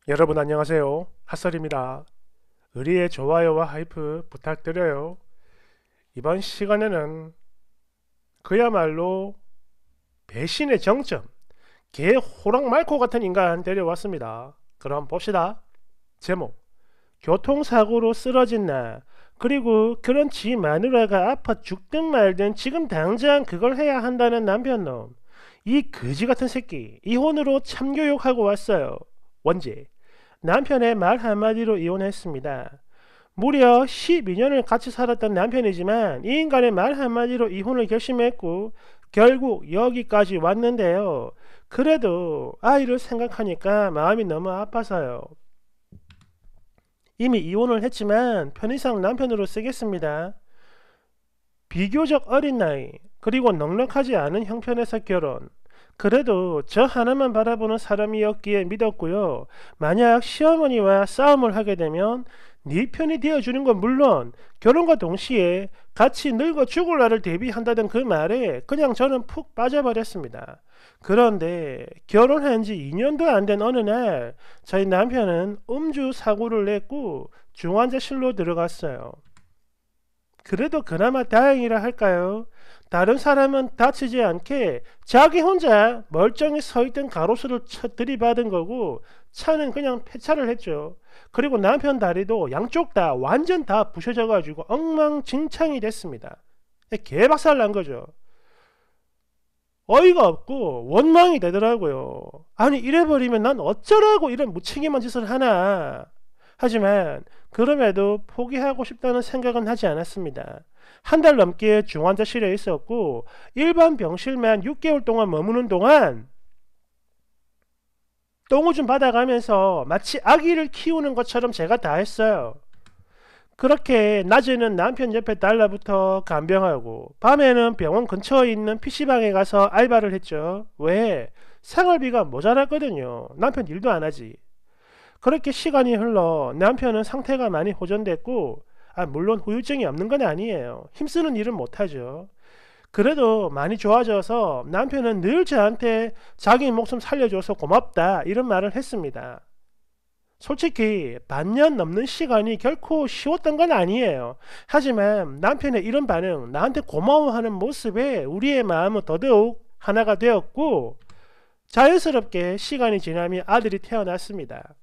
여러분 안녕하세요. 핫설입니다. 의리의 좋아요와 하이프 부탁드려요. 이번 시간에는 그야말로 배신의 정점, 개 호랑 말코 같은 인간 데려왔습니다. 그럼 봅시다. 제목: 교통사고로 쓰러진 나, 그리고 그런 지 마누라가 아파 죽든 말든 지금 당장 그걸 해야 한다는 남편놈. 이 거지 같은 새끼 이혼으로 참교육하고 왔어요. 원제: 남편의 말 한마디로 이혼했습니다. 무려 12년을 같이 살았던 남편이지만 이 인간의 말 한마디로 이혼을 결심했고 결국 여기까지 왔는데요. 그래도 아이를 생각하니까 마음이 너무 아파서요. 이미 이혼을 했지만 편의상 남편으로 쓰겠습니다. 비교적 어린 나이, 그리고 넉넉하지 않은 형편에서 결혼. 그래도 저 하나만 바라보는 사람이었기에 믿었고요. 만약 시어머니와 싸움을 하게 되면 네 편이 되어주는 건 물론 결혼과 동시에 같이 늙어 죽을 날을 대비한다던 그 말에 그냥 저는 푹 빠져버렸습니다. 그런데 결혼한 지 2년도 안 된 어느 날 저희 남편은 음주 사고를 냈고 중환자실로 들어갔어요. 그래도 그나마 다행이라 할까요? 다른 사람은 다치지 않게 자기 혼자 멀쩡히 서있던 가로수를 들이받은 거고 차는 그냥 폐차를 했죠. 그리고 남편 다리도 양쪽 다 완전 다 부셔져 가지고 엉망진창이 됐습니다. 개박살 난 거죠. 어이가 없고 원망이 되더라고요. 아니 이래버리면 난 어쩌라고 이런 무책임한 짓을 하나. 하지만 그럼에도 포기하고 싶다는 생각은 하지 않았습니다. 한 달 넘게 중환자실에 있었고 일반 병실만 6개월 동안 머무는 동안 똥을 좀 받아가면서 마치 아기를 키우는 것처럼 제가 다 했어요. 그렇게 낮에는 남편 옆에 달라붙어 간병하고 밤에는 병원 근처에 있는 PC방에 가서 알바를 했죠. 왜? 생활비가 모자랐거든요. 남편 일도 안 하지. 그렇게 시간이 흘러 남편은 상태가 많이 호전됐고 물론 후유증이 없는 건 아니에요. 힘쓰는 일은 못하죠. 그래도 많이 좋아져서 남편은 늘 저한테 자기 목숨 살려줘서 고맙다 이런 말을 했습니다. 솔직히 반년 넘는 시간이 결코 쉬웠던 건 아니에요. 하지만 남편의 이런 반응, 나한테 고마워하는 모습에 우리의 마음은 더더욱 하나가 되었고 자연스럽게 시간이 지나며 아들이 태어났습니다.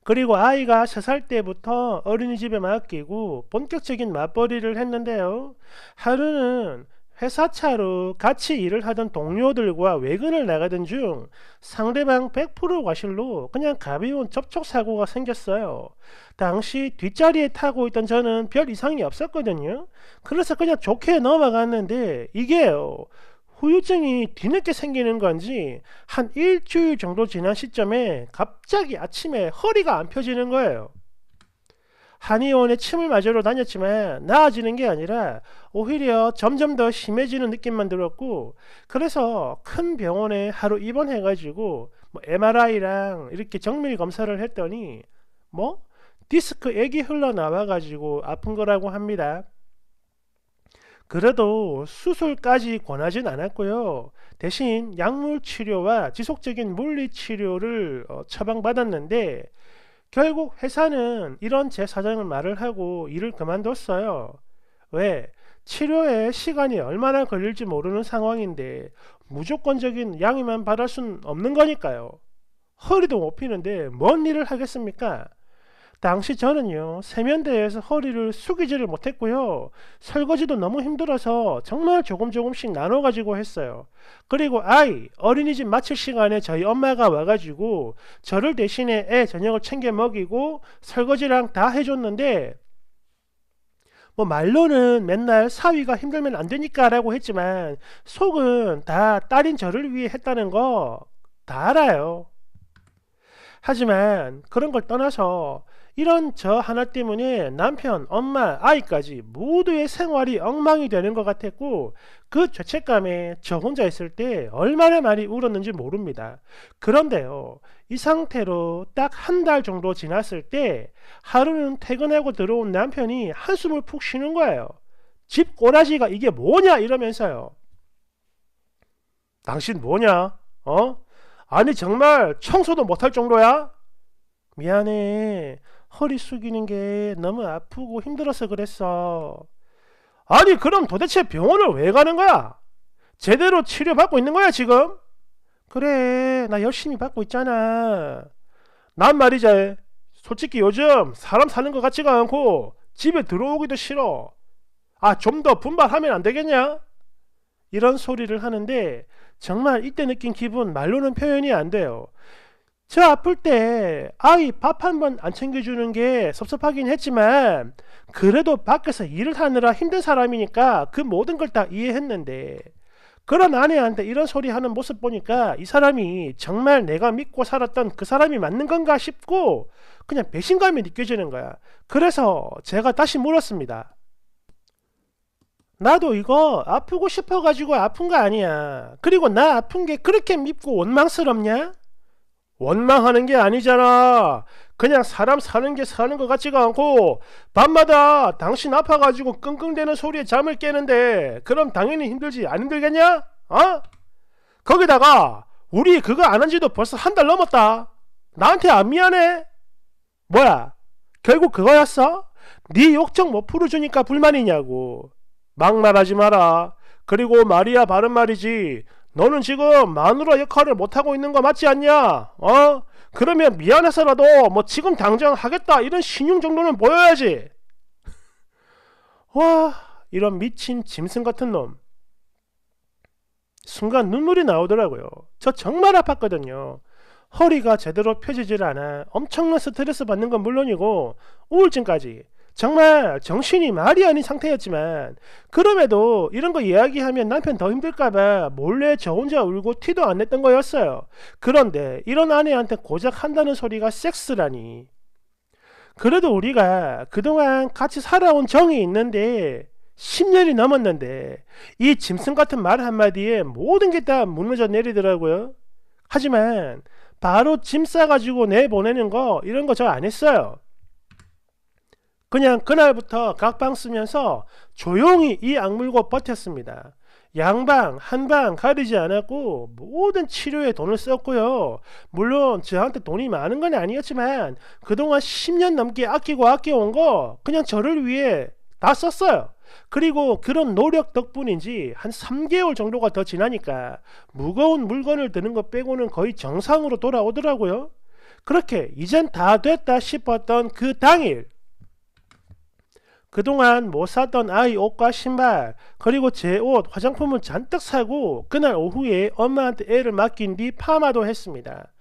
그리고 아이가 3살 때부터 어린이집에 맡기고 본격적인 맞벌이를 했는데요. 하루는 회사 차로 같이 일을 하던 동료들과 외근을 나가던 중 상대방 100% 과실로 그냥 가벼운 접촉사고가 생겼어요. 당시 뒷자리에 타고 있던 저는 별 이상이 없었거든요. 그래서 그냥 좋게 넘어갔는데 이게요. 후유증이 뒤늦게 생기는 건지 한 일주일 정도 지난 시점에 갑자기 아침에 허리가 안 펴지는 거예요. 한의원에 침을 맞으러 다녔지만 나아지는 게 아니라 오히려 점점 더 심해지는 느낌만 들었고 그래서 큰 병원에 하루 입원해가지고 MRI랑 이렇게 정밀 검사를 했더니 디스크 액이 흘러나와가지고 아픈 거라고 합니다. 그래도 수술까지 권하진 않았고요. 대신 약물 치료와 지속적인 물리 치료를 처방받았는데 결국 회사는 이런 제 사정을 말을 하고 일을 그만뒀어요. 왜? 치료에 시간이 얼마나 걸릴지 모르는 상황인데 무조건적인 양의만 받을 순 없는 거니까요. 허리도 못 피는데 뭔 일을 하겠습니까? 당시 저는요, 세면대에서 허리를 숙이지를 못했고요. 설거지도 너무 힘들어서 정말 조금씩 나눠가지고 했어요. 그리고 어린이집 마칠 시간에 저희 엄마가 와가지고 저를 대신에 애 저녁을 챙겨 먹이고 설거지랑 다 해줬는데 말로는 맨날 사위가 힘들면 안 되니까 라고 했지만 속은 다 딸인 저를 위해 했다는 거 다 알아요. 하지만 그런 걸 떠나서 이런 저 하나 때문에 남편, 엄마, 아이까지 모두의 생활이 엉망이 되는 것 같았고 그 죄책감에 저 혼자 있을 때 얼마나 많이 울었는지 모릅니다. 그런데요, 이 상태로 딱 한 달 정도 지났을 때 하루는 퇴근하고 들어온 남편이 한숨을 푹 쉬는 거예요. 집 꼬라지가 이게 뭐냐 이러면서요. 당신 뭐냐? 아니 정말 청소도 못할 정도야? 미안해. 허리 숙이는 게 너무 아프고 힘들어서 그랬어. 아니 그럼 도대체 병원을 왜 가는 거야? 제대로 치료받고 있는 거야 지금? 그래 나 열심히 받고 있잖아. 난 말이자 솔직히 요즘 사람 사는 것 같지가 않고 집에 들어오기도 싫어. 아 좀 더 분발하면 안 되겠냐? 이런 소리를 하는데 정말 이때 느낀 기분 말로는 표현이 안 돼요. 저 아플 때 아이 밥 한 번 안 챙겨주는 게 섭섭하긴 했지만 그래도 밖에서 일을 하느라 힘든 사람이니까 그 모든 걸 다 이해했는데 그런 아내한테 이런 소리 하는 모습 보니까 이 사람이 정말 내가 믿고 살았던 그 사람이 맞는 건가 싶고 그냥 배신감이 느껴지는 거야. 그래서 제가 다시 물었습니다. 나도 이거 아프고 싶어가지고 아픈 거 아니야. 그리고 나 아픈 게 그렇게 밉고 원망스럽냐? 원망하는 게 아니잖아. 그냥 사람 사는 게 사는 것 같지가 않고 밤마다 당신 아파가지고 끙끙대는 소리에 잠을 깨는데 그럼 당연히 힘들지. 안 힘들겠냐? 어? 거기다가 우리 그거 안 한 지도 벌써 한 달 넘었다. 나한테 안 미안해? 뭐야? 결국 그거였어? 네 욕정 못 풀어주니까 불만이냐고. 막말하지 마라. 그리고 말이야 바른 말이지. 너는 지금 마누라 역할을 못하고 있는 거 맞지 않냐? 어? 그러면 미안해서라도 뭐 지금 당장 하겠다 이런 신용 정도는 보여야지. 와, 이런 미친 짐승 같은 놈. 순간 눈물이 나오더라고요. 저 정말 아팠거든요. 허리가 제대로 펴지질 않아 엄청난 스트레스 받는 건 물론이고 우울증까지. 정말 정신이 말이 아닌 상태였지만 그럼에도 이런 거 이야기하면 남편 더 힘들까봐 몰래 저 혼자 울고 티도 안 냈던 거였어요. 그런데 이런 아내한테 고작 한다는 소리가 섹스라니. 그래도 우리가 그동안 같이 살아온 정이 있는데 10년이 넘었는데 이 짐승 같은 말 한마디에 모든 게 다 무너져 내리더라고요. 하지만 바로 짐 싸가지고 내보내는 거 이런 거 저 안 했어요. 그냥 그날부터 각방 쓰면서 조용히 이 악물고 버텼습니다. 양방 한방 가리지 않았고 모든 치료에 돈을 썼고요. 물론 저한테 돈이 많은 건 아니었지만 그동안 10년 넘게 아끼고 아껴온 거 그냥 저를 위해 다 썼어요. 그리고 그런 노력 덕분인지 한 3개월 정도가 더 지나니까 무거운 물건을 드는 것 빼고는 거의 정상으로 돌아오더라고요. 그렇게 이젠 다 됐다 싶었던 그 당일, 그동안 못 샀던 아이 옷과 신발 그리고 제 옷 화장품을 잔뜩 사고 그날 오후에 엄마한테 애를 맡긴 뒤 파마도 했습니다.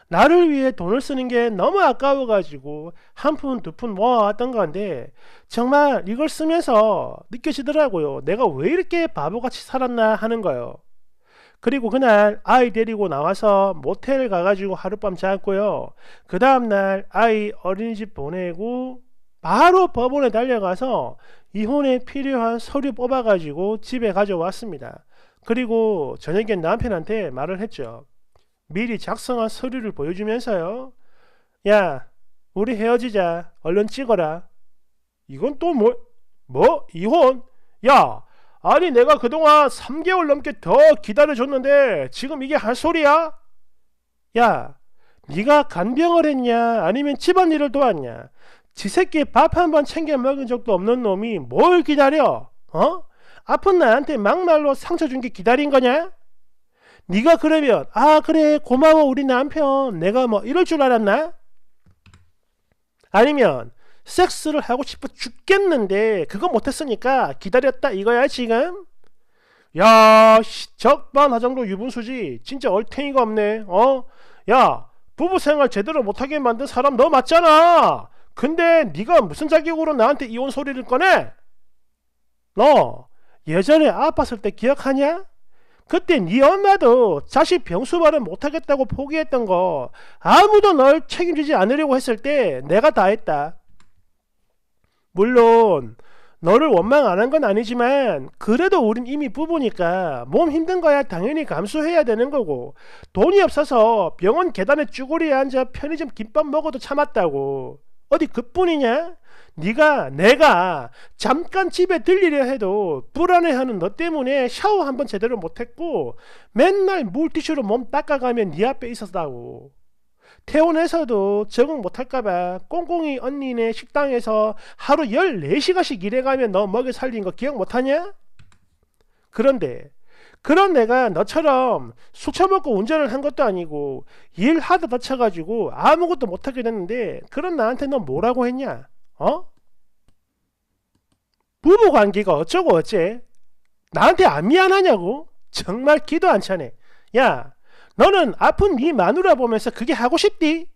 나를 위해 돈을 쓰는 게 너무 아까워가지고 한 푼 두 푼 모아왔던 건데 정말 이걸 쓰면서 느껴지더라고요. 내가 왜 이렇게 바보같이 살았나 하는 거요. 그리고 그날 아이 데리고 나와서 모텔 가가지고 하룻밤 잤고요. 그 다음날 아이 어린이집 보내고 바로 법원에 달려가서 이혼에 필요한 서류 뽑아가지고 집에 가져왔습니다. 그리고 저녁에 남편한테 말을 했죠. 미리 작성한 서류를 보여주면서요. 야, 우리 헤어지자. 얼른 찍어라. 이건 또 뭐? 이혼? 야, 아니 내가 그동안 3개월 넘게 더 기다려줬는데 지금 이게 할 소리야? 야, 네가 간병을 했냐? 아니면 집안일을 도왔냐? 지 새끼 밥 한 번 챙겨 먹은 적도 없는 놈이 뭘 기다려? 어? 아픈 나한테 막말로 상처 준 게 기다린 거냐? 네가 그러면 아 그래 고마워 우리 남편 내가 뭐 이럴 줄 알았나? 아니면 섹스를 하고 싶어 죽겠는데 그거 못했으니까 기다렸다 이거야 지금? 야 적반하장도 유분수지. 진짜 얼탱이가 없네. 어? 야 부부생활 제대로 못하게 만든 사람 너 맞잖아. 근데 네가 무슨 자격으로 나한테 이혼 소리를 꺼내? 너 예전에 아팠을 때 기억하냐? 그때 네 엄마도 자식 병수발은 못하겠다고 포기했던 거 아무도 널 책임지지 않으려고 했을 때 내가 다 했다. 물론 너를 원망 안 한 건 아니지만 그래도 우린 이미 부부니까 몸 힘든 거야 당연히 감수해야 되는 거고 돈이 없어서 병원 계단에 쭈그리에 앉아 편의점 김밥 먹어도 참았다고. 어디 그뿐이냐? 내가 잠깐 집에 들리려 해도 불안해하는 너 때문에 샤워 한번 제대로 못했고 맨날 물티슈로 몸 닦아가면 네 앞에 있었다고. 퇴원해서도 적응 못할까봐 꽁꽁이 언니네 식당에서 하루 14시간씩 일해가면 너 먹여 살린 거 기억 못하냐? 그런데 그런 내가 너처럼 술 처먹고 운전을 한 것도 아니고 일하다 다쳐가지고 아무것도 못하게 됐는데 그런 나한테 너 뭐라고 했냐? 어? 부부관계가 어쩌고 어째? 나한테 안 미안하냐고? 정말 기도 안 차네. 야, 너는 아픈 네 마누라 보면서 그게 하고 싶디?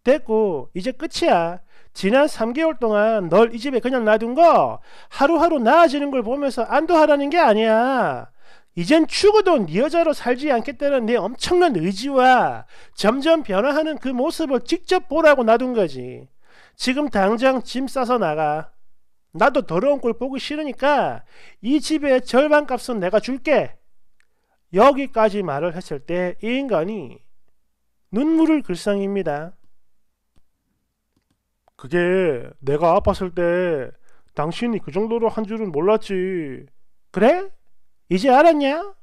됐고 이제 끝이야. 지난 3개월 동안 널 이 집에 그냥 놔둔 거 하루하루 나아지는 걸 보면서 안도하라는 게 아니야. 이젠 죽어도 네 여자로 살지 않겠다는 내 엄청난 의지와 점점 변화하는 그 모습을 직접 보라고 놔둔 거지. 지금 당장 짐 싸서 나가. 나도 더러운 꼴 보기 싫으니까 이 집의 절반 값은 내가 줄게. 여기까지 말을 했을 때 이 인간이 눈물을 글썽입니다. 그게 내가 아팠을 때 당신이 그 정도로 한 줄은 몰랐지. 그래? 이제 알았냐?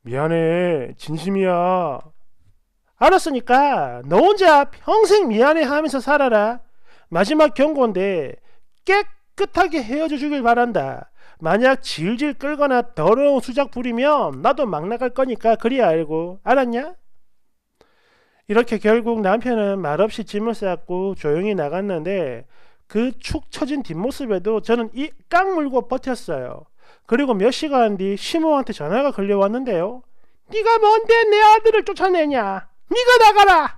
미안해. 진심이야. 알았으니까 너 혼자 평생 미안해 하면서 살아라. 마지막 경고인데 깨끗하게 헤어져 주길 바란다. 만약 질질 끌거나 더러운 수작 부리면 나도 막 나갈 거니까 그리 알고. 알았냐? 이렇게 결국 남편은 말없이 짐을 싸고 조용히 나갔는데 그 축 처진 뒷모습에도 저는 이 깡물고 버텼어요. 그리고 몇 시간 뒤 시모한테 전화가 걸려왔는데요. 네가 뭔데 내 아들을 쫓아내냐? 네가 나가라!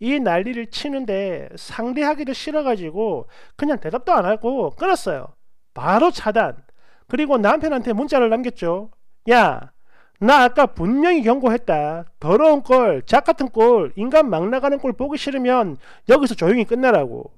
이 난리를 치는데 상대하기도 싫어가지고 그냥 대답도 안 하고 끊었어요. 바로 차단. 그리고 남편한테 문자를 남겼죠. 야, 나 아까 분명히 경고했다. 더러운 꼴, 작 같은 꼴, 인간 막 나가는 꼴 보기 싫으면 여기서 조용히 끝내라고.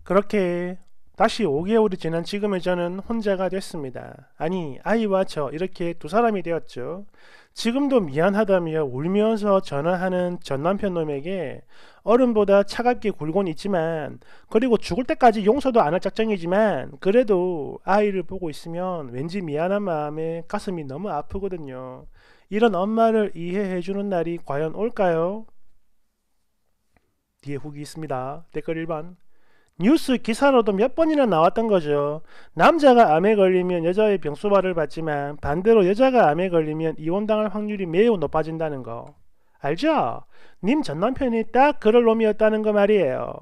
그렇게 다시 5개월이 지난 지금의 저는 혼자가 됐습니다. 아니, 아이와 저 이렇게 두 사람이 되었죠. 지금도 미안하다며 울면서 전화하는 전 남편 놈에게 어른보다 차갑게 굴곤 있지만, 그리고 죽을 때까지 용서도 안 할 작정이지만 그래도 아이를 보고 있으면 왠지 미안한 마음에 가슴이 너무 아프거든요. 이런 엄마를 이해해주는 날이 과연 올까요? 뒤에 후기 있습니다. 댓글 1번. 뉴스 기사로도 몇 번이나 나왔던 거죠. 남자가 암에 걸리면 여자의 병수발을 받지만 반대로 여자가 암에 걸리면 이혼당할 확률이 매우 높아진다는 거. 알죠? 님 전남편이 딱 그럴 놈이었다는 거 말이에요.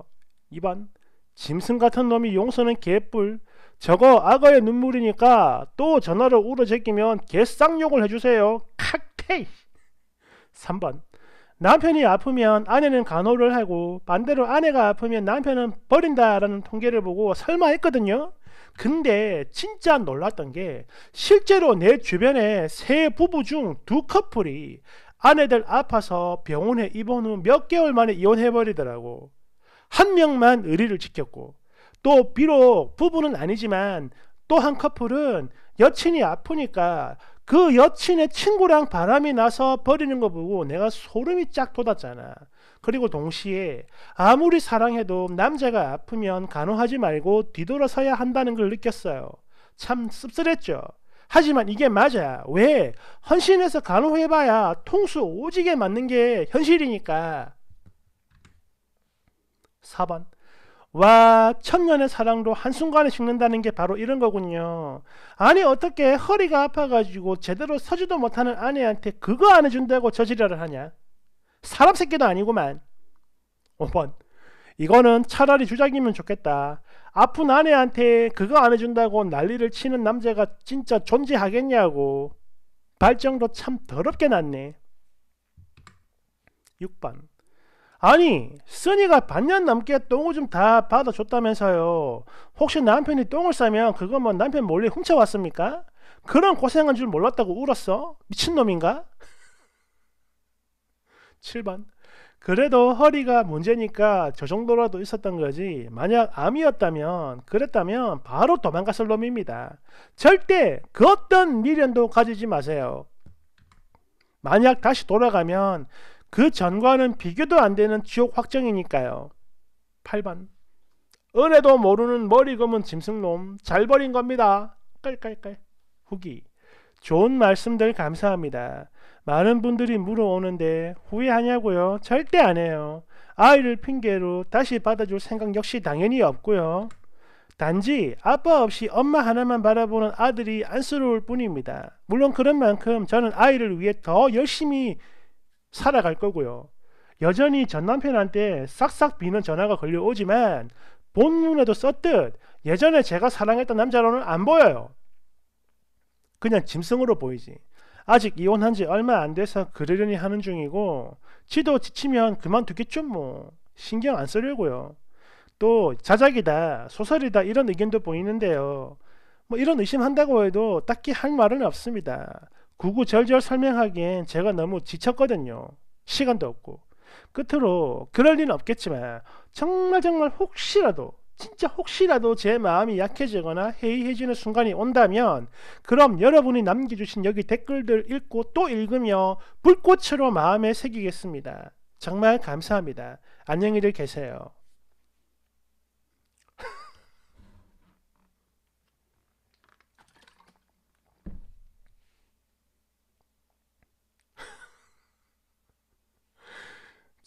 2번. 짐승 같은 놈이 용서는 개뿔. 저거 악어의 눈물이니까 또 전화를 울어 제끼면 개쌍욕을 해주세요. 칵테이. 3번. 남편이 아프면 아내는 간호를 하고 반대로 아내가 아프면 남편은 버린다라는 통계를 보고 설마 했거든요. 근데 진짜 놀랐던 게 실제로 내 주변에 세 부부 중 두 커플이 아내들 아파서 병원에 입원 후 몇 개월 만에 이혼해버리더라고. 한 명만 의리를 지켰고, 또 비록 부부는 아니지만 또 한 커플은 여친이 아프니까 그 여친의 친구랑 바람이 나서 버리는 거 보고 내가 소름이 쫙 돋았잖아. 그리고 동시에 아무리 사랑해도 남자가 아프면 간호하지 말고 뒤돌아서야 한다는 걸 느꼈어요. 참 씁쓸했죠. 하지만 이게 맞아. 왜? 헌신해서 간호해봐야 통수 오지게 맞는 게 현실이니까. 4번. 와, 천년의 사랑도 한순간에 식는다는 게 바로 이런 거군요. 아니, 어떻게 허리가 아파가지고 제대로 서지도 못하는 아내한테 그거 안 해준다고 저지랄을 하냐? 사람 새끼도 아니구만. 5번. 이거는 차라리 주작이면 좋겠다. 아픈 아내한테 그거 안 해준다고 난리를 치는 남자가 진짜 존재하겠냐고. 발정도 참 더럽게 났네. 6번. 아니, 써니가 반년 넘게 똥오줌 다 받아줬다면서요. 혹시 남편이 똥을 싸면 그거 뭐 남편 몰래 훔쳐왔습니까? 그런 고생한 줄 몰랐다고 울었어? 미친놈인가? 7번. 그래도 허리가 문제니까 저 정도라도 있었던 거지, 만약 암이었다면 그랬다면 바로 도망갔을 놈입니다. 절대 그 어떤 미련도 가지지 마세요. 만약 다시 돌아가면 그 전과는 비교도 안 되는 지옥 확정이니까요. 8번. 은혜도 모르는 머리 검은 짐승놈 잘 버린 겁니다. 깔깔깔. 후기. 좋은 말씀들 감사합니다. 많은 분들이 물어오는데 후회하냐고요? 절대 안 해요. 아이를 핑계로 다시 받아줄 생각 역시 당연히 없고요. 단지 아빠 없이 엄마 하나만 바라보는 아들이 안쓰러울 뿐입니다. 물론 그런 만큼 저는 아이를 위해 더 열심히 살아갈 거고요. 여전히 전 남편한테 싹싹 비는 전화가 걸려오지만 본문에도 썼듯 예전에 제가 사랑했던 남자로는 안 보여요. 그냥 짐승으로 보이지. 아직 이혼한 지 얼마 안 돼서 그러려니 하는 중이고 지도 지치면 그만두겠죠 뭐. 신경 안 쓰려고요. 또 자작이다 소설이다 이런 의견도 보이는데요. 뭐 이런 의심한다고 해도 딱히 할 말은 없습니다. 구구절절 설명하기엔 제가 너무 지쳤거든요. 시간도 없고. 끝으로 그럴 리는 없겠지만 정말 혹시라도 진짜 혹시라도 제 마음이 약해지거나 해이해지는 순간이 온다면 그럼 여러분이 남겨주신 여기 댓글들 읽고 또 읽으며 불꽃으로 마음에 새기겠습니다. 정말 감사합니다. 안녕히들 계세요.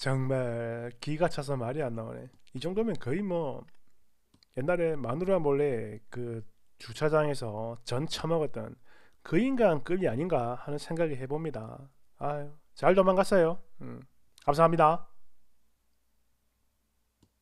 정말 기가 차서 말이 안 나오네. 이 정도면 거의 뭐 옛날에 마누라 몰래 그 주차장에서 전 처먹었던 그 인간 급이 아닌가 하는 생각이 해봅니다. 아유, 잘 도망갔어요. 감사합니다.